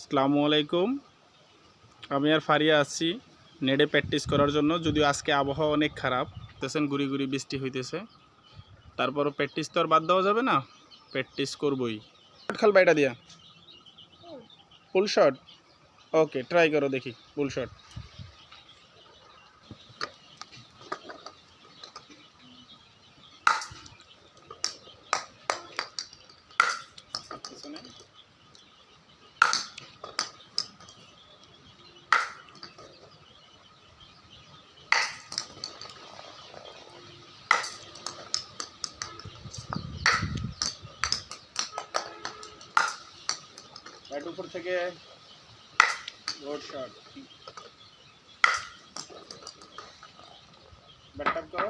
আসসালামু আলাইকুম। আমি আর ফারিয়া আসছি নেটে প্র্যাকটিস করার জন্য। যদিও আজকে আবহাওয়া অনেক খারাপ, দেখছেন গুড়ি গুড়ি বৃষ্টি হইতেছে, তারপরও প্র্যাকটিস তো আর বাদ দেওয়া যাবে না, প্র্যাকটিস করবই। খাল বাইটা দিয়া ফুল শট। ওকে, ট্রাই করো, দেখি ফুল শট। ব্যাট উপর থেকে গুড শট। ব্যাট ট্যাপ করো।